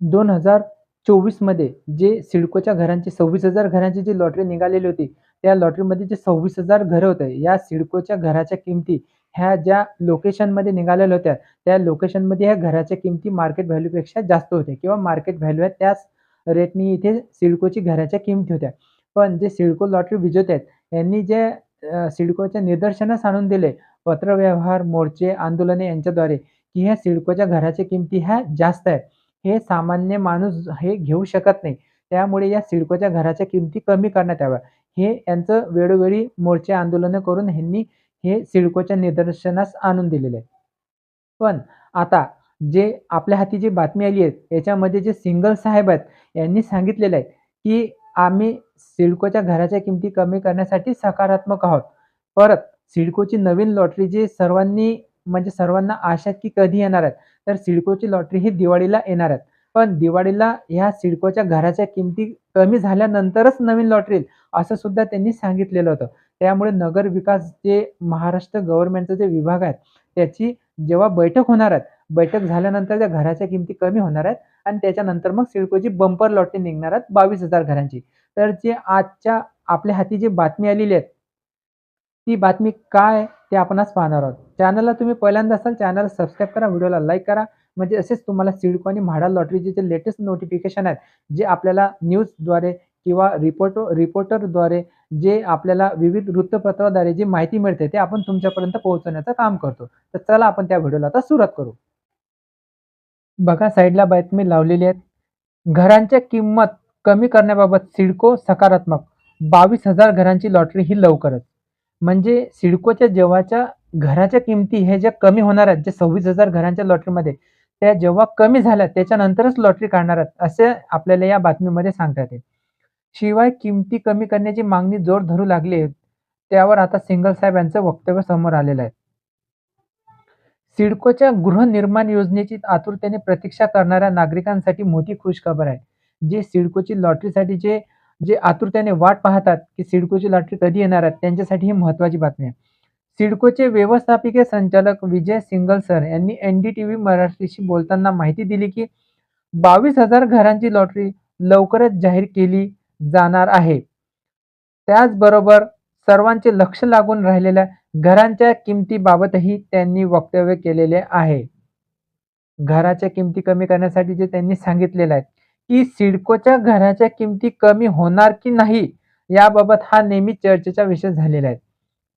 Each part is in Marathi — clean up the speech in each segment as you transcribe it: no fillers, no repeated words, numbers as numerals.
2024 मध्ये जे सिडकोच्या घरांची 26,000 घरांची जी लॉटरी निघालेली होती, त्या लॉटरीमध्ये जे 26,000 घरं होते, या सिडकोच्या घराच्या किमती ह्या ज्या लोकेशनमध्ये निघालेल्या होत्या, त्या लोकेशनमध्ये ह्या घराच्या किमती मार्केट व्हॅल्यूपेक्षा जास्त होत्या किंवा मार्केट व्हॅल्यू आहे त्याच रेटनी इथे सिडकोची घराच्या किमती होत्या. पण जे सिडको लॉटरी विजेते आहेत, यांनी जे सिडकोच्या निदर्शनास आणून दिले, पत्रव्यवहार, मोर्चे, आंदोलने यांच्याद्वारे, की ह्या सिडकोच्या घराच्या किमती ह्या जास्त आहेत. हे सामान्य माणूस हे घेऊ शकत नाही. त्यामुळे या सिडकोच्या घराच्या किमती कमी करण्यात याव्या. हे यांचं वेळोवेळी मोर्चे, आंदोलनं करून ह्यांनी हे सिडकोच्या निदर्शनास आणून दिलेलं आहे. पण आता जे आपल्या हाती जी बातमी आली आहे, याच्यामध्ये जे सिंगल साहेब आहेत, यांनी सांगितलेलं आहे, की आम्ही सिडकोच्या घराच्या किमती कमी करण्यासाठी सकारात्मक आहोत. परत सिडकोची नवीन लॉटरी जी सर्वांना आशा आहे, की कधी येणार आहेत. तर सिडकोची लॉटरी ही दिवाळीला येणार आहेत. पण दिवाळीला ह्या सिडकोच्या घराच्या किमती कमी झाल्यानंतरच नवीन लॉटरी येईल, असं सुद्धा त्यांनी सांगितलेलं होतं. त्यामुळे नगर विकास जे महाराष्ट्र गव्हर्नमेंटचा जे विभाग आहे, त्याची जेव्हा बैठक होणार आहे, बैठक झाल्यानंतर त्या घराच्या किमती कमी होणार आहेत आणि त्याच्यानंतर मग सिडकोची बंपर लॉटरी निघणार आहेत 22,000 घरांची. तर जे आजच्या आपल्या हाती जी बातमी आलेली आहे, ती बातमी काय आहे ते आपण आज पाहणार आहोत. चॅनलला तुम्ही पहिल्यांदा असाल, चॅनलला सबस्क्राईब करा, व्हिडिओला लाईक करा. म्हणजे असेच तुम्हाला सिडको आणि म्हाडा लॉटरीचे जे लेटेस्ट नोटिफिकेशन आहेत, जे आपल्याला न्यूजद्वारे किंवा रिपोर्टरद्वारे जे आपल्याला विविध वृत्तपत्राद्वारे जी माहिती मिळते, ते आपण तुमच्यापर्यंत पोहोचवण्याचं काम करतो. तर चला आपण त्या व्हिडिओला आता सुरुवात करू. बघा साईडला बातमी लावलेली आहे. घरांच्या किंमत कमी करण्याबाबत सिडको सकारात्मक. 22,000 घरांची लॉटरी ही लवकरच. म्हणजे सिडकोच्या जेव्हाच्या घराच्या किमती हे ज्या कमी होणार आहेत, जे 26,000 घरांच्या लॉटरीमध्ये, त्या जेव्हा कमी झाल्या त्याच्यानंतरच लॉटरी काढणार आहेत, असे आपल्याला या बातमीमध्ये सांगता येते. शिवाय किमती कमी करण्याची मागणी जोर धरू लागली आहे. त्यावर आता सिंगल साहेब यांचं वक्तव्य समोर आलेलं आहे. सिडकोच्या गृहनिर्माण योजनेची आतुरतेने प्रतीक्षा करणाऱ्या नागरिकांसाठी मोठी खुशखबर आहे. जे सिडकोची लॉटरीसाठी जे जे आतुरतेने वाट पाहतात, की सिडकोची लॉटरी कधी येणार आहे, त्यांच्यासाठी ही महत्त्वाची बातमी आहे. सिडकोचे व्यवस्थापकीय संचालक विजय सिंगल सर यांनी एनडीटीव्ही मराठीशी बोलताना माहिती दिली, की 22,000 घरांची लॉटरी लवकरच जाहीर केली जाणार आहे. त्याचबरोबर सर्वांचे लक्ष लागून राहिलेल्या घरांच्या किमतीबाबतही त्यांनी वक्तव्य केलेले आहे. घराच्या किमती कमी करण्यासाठी जे त्यांनी सांगितलेलं आहे, की सिडकोच्या घराच्या किमती कमी होणार की नाही, याबाबत हा नेहमी चर्चेचा विषय झालेला आहे.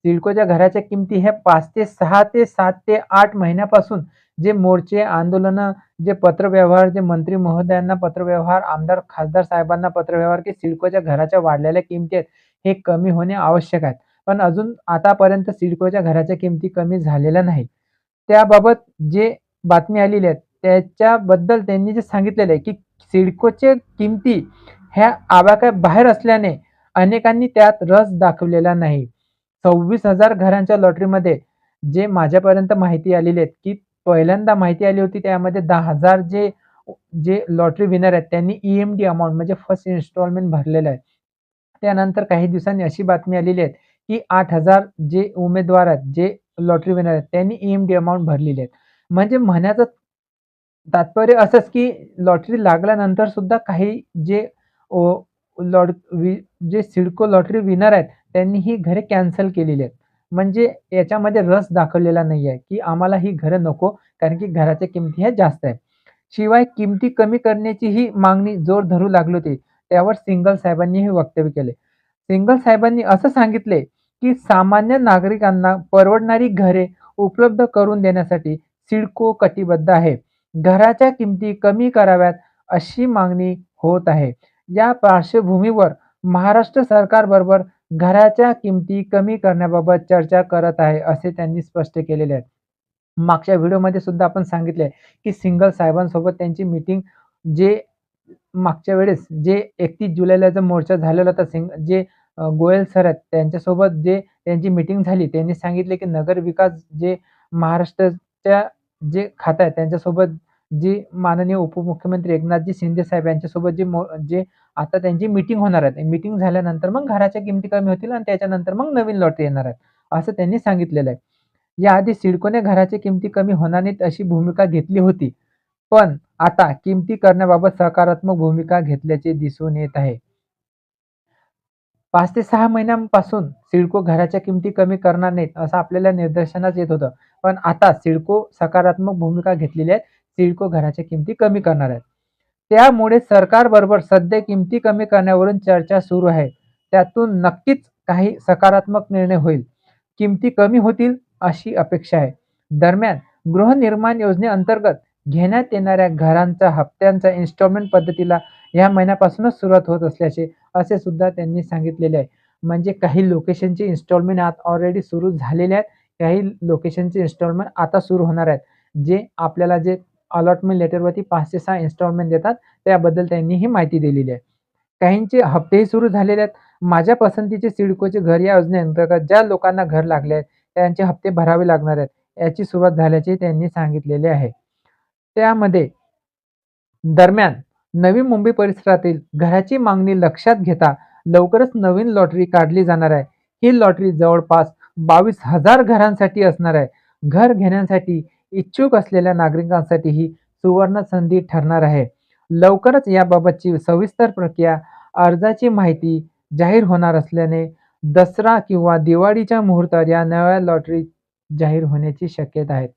सिडकोच्या घराच्या किमती हे 5 ते 6 ते 7 ते 8 महिन्यापासून जे मोर्चे, आंदोलनं, जे पत्रव्यवहार, जे मंत्री महोदयांना पत्रव्यवहार, आमदार, खासदार साहेबांना पत्रव्यवहार, की सिडकोच्या घराच्या वाढलेल्या किमती आहेत, हे कमी होणे आवश्यक आहे. पण अजून आतापर्यंत सिडकोच्या घराच्या किमती कमी झालेल्या नाही. त्याबाबत जे बातमी आलेली आहे, त्याच्याबद्दल त्यांनी जे सांगितलेलं आहे, की सिडकोच्या किमती ह्या आवाक्याबाहेर असल्याने अनेकांनी त्यात रस दाखवलेला नाही. 26,000 घरांच्या लॉटरीमध्ये जे माझ्यापर्यंत माहिती आलेली आहे, की पहिल्यांदा माहिती आली होती त्यामध्ये 10,000 जे जे लॉटरी विनर आहेत त्यांनी ई-एम-डी अमाउंट म्हणजे फर्स्ट इन्स्टॉलमेंट भरलेलं आहे. त्यानंतर काही दिवसांनी अशी बातमी आलेली आहे, की 8,000 जे उमेदवार आहेत, जे लॉटरी विनर आहेत, त्यांनी ई-एम-डी अमाउंट भरलेली आहे. म्हणजे म्हणण्याचं तात्पर्य असंच, की लॉटरी लागल्यानंतर सुद्धा काही जे ओ लॉट वि जे सिडको लॉटरी विनर आहेत, त्यांनी ही घरे कॅन्सल केलेली आहेत. म्हणजे याच्यामध्ये रस दाखवलेला नाहीये, की आम्हाला ही घरं नको, कारण की घराच्या किमती ह्या जास्त आहेत. शिवाय किमती कमी करण्याची ही मागणी जोर धरू लागली होती. त्यावर सिंगल साहेबांनी हे वक्तव्य केले. सिंगल साहेबांनी असं सांगितले, की सामान्य नागरिकांना परवडणारी घरे उपलब्ध करून देण्यासाठी सिडको कटिबद्ध आहे. घराच्या किमती कमी कराव्यात अशी मागणी होत आहे. या पार्श्वभूमीवर महाराष्ट्र सरकारबरोबर घराच्या किमती कमी करण्याबाबत चर्चा करत आहे, असे त्यांनी स्पष्ट केलेले आहे. मागच्या व्हिडिओमध्ये सुद्धा आपण सांगितले, की सिंगल साहेबांसोबत त्यांची मीटिंग जे मागच्या वेळेस जे 31 जुलैला जो मोर्चा झालेला होता गोयल सर आहेत त्यांच्यासोबत जे त्यांची मीटिंग झाली. त्यांनी सांगितले, की नगर विकास जे महाराष्ट्राच्या जे खातं आहे त्यांच्यासोबत जी माननीय उपमुख्यमंत्री एकनाथजी शिंदे साहेब यांच्यासोबत जे आता त्यांची मीटिंग होणार आहे. मीटिंग झाल्यानंतर मग घराच्या किमती कमी होतील आणि त्याच्यानंतर मग नवीन लॉटरी येणार आहे, असं त्यांनी सांगितलेलं आहे. याआधी सिडकोने घराच्या किमती कमी होणार नाहीत अशी भूमिका घेतली होती. पण आता किमती करण्याबाबत सकारात्मक भूमिका घेतल्याचे दिसून येत आहे. 5 ते 6 महिन्यांपासून सिडको घराच्या किमती कमी करणार नाहीत, असं आपल्याला निदर्शनास येत होतं. पण आता सिडको सकारात्मक भूमिका घेतलेली आहे. सिडको घराच्या किमती कमी करणार आहेत. त्यामुळे सरकारबरोबर सध्या किमती कमी करण्यावरून चर्चा सुरू आहे. त्यातून नक्कीच काही सकारात्मक निर्णय होईल. किमती कमी होतील अशी अपेक्षा आहे. दरम्यान गृहनिर्माण योजनेअंतर्गत घेण्यात येणाऱ्या घरांच्या हप्त्यांच्या इन्स्टॉलमेंट पद्धतीला या महिन्यापासूनच सुरुवात होत असल्याचे असे सुद्धा त्यांनी सांगितलेले आहे. म्हणजे काही लोकेशनचे इन्स्टॉलमेंट ऑलरेडी सुरू झालेले आहेत. काही लोकेशनचे इन्स्टॉलमेंट आता सुरू होणार आहेत. जे आपल्याला जे अलॉटमेंट लेटरवरती 5 ते 6 इन्स्टॉलमेंट देतात, त्याबद्दल त्यांनी ही माहिती दिलेली आहे. काहींचे हप्तेही सुरू झालेले आहेत. माझ्या पसंतीचे सिडकोचे घर या योजनेअंतर्गत ज्या लोकांना घर लागले आहेत, त्यांचे हप्ते भरावे लागणार आहेत. याची सुरुवात झाल्याचे त्यांनी सांगितलेले आहे. त्यामध्ये दरम्यान नवी मुंबई परिसरातील घराची मागणी लक्षात घेता लवकरच नवीन लॉटरी काढली जाणार आहे. ही लॉटरी जवळपास 22,000 घरांसाठी असणार आहे. घर घेण्यासाठी इच्छुक असलेल्या नागरिकांसाठी ही सुवर्ण संधी ठरणार आहे. लवकरच याबाबतची सविस्तर प्रक्रिया, अर्जाची माहिती जाहीर होणार असल्याने दसरा किंवा दिवाळीच्या मुहूर्तावर या नव्या लॉटरी जाहीर होण्याची शक्यता आहे.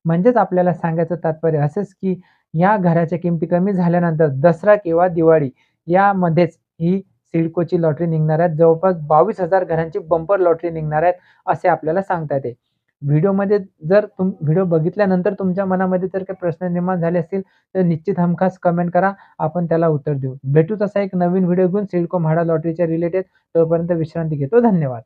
म्हणजेच आपल्याला सांगायचं तात्पर्य असंच की या घराच्या किमती कमी झाल्यानंतर दसरा किंवा दिवाळी यामध्येच ही सिडकोची लॉटरी निघणार आहे. जवळपास 22,000 घरांची बंपर लॉटरी निघणार आहेत, असे आपल्याला सांगता येते. व्हिडिओमध्ये जर व्हिडिओ बघितल्यानंतर तुमच्या मनामध्ये जर काही प्रश्न निर्माण झाले असतील, तर निश्चित हमखास कमेंट करा. आपण त्याला उत्तर देऊ. भेटूच असा एक नवीन व्हिडिओ घेऊन सिडको म्हाडा लॉटरीच्या रिलेटेड. तोपर्यंत विश्रांती घेतो. धन्यवाद.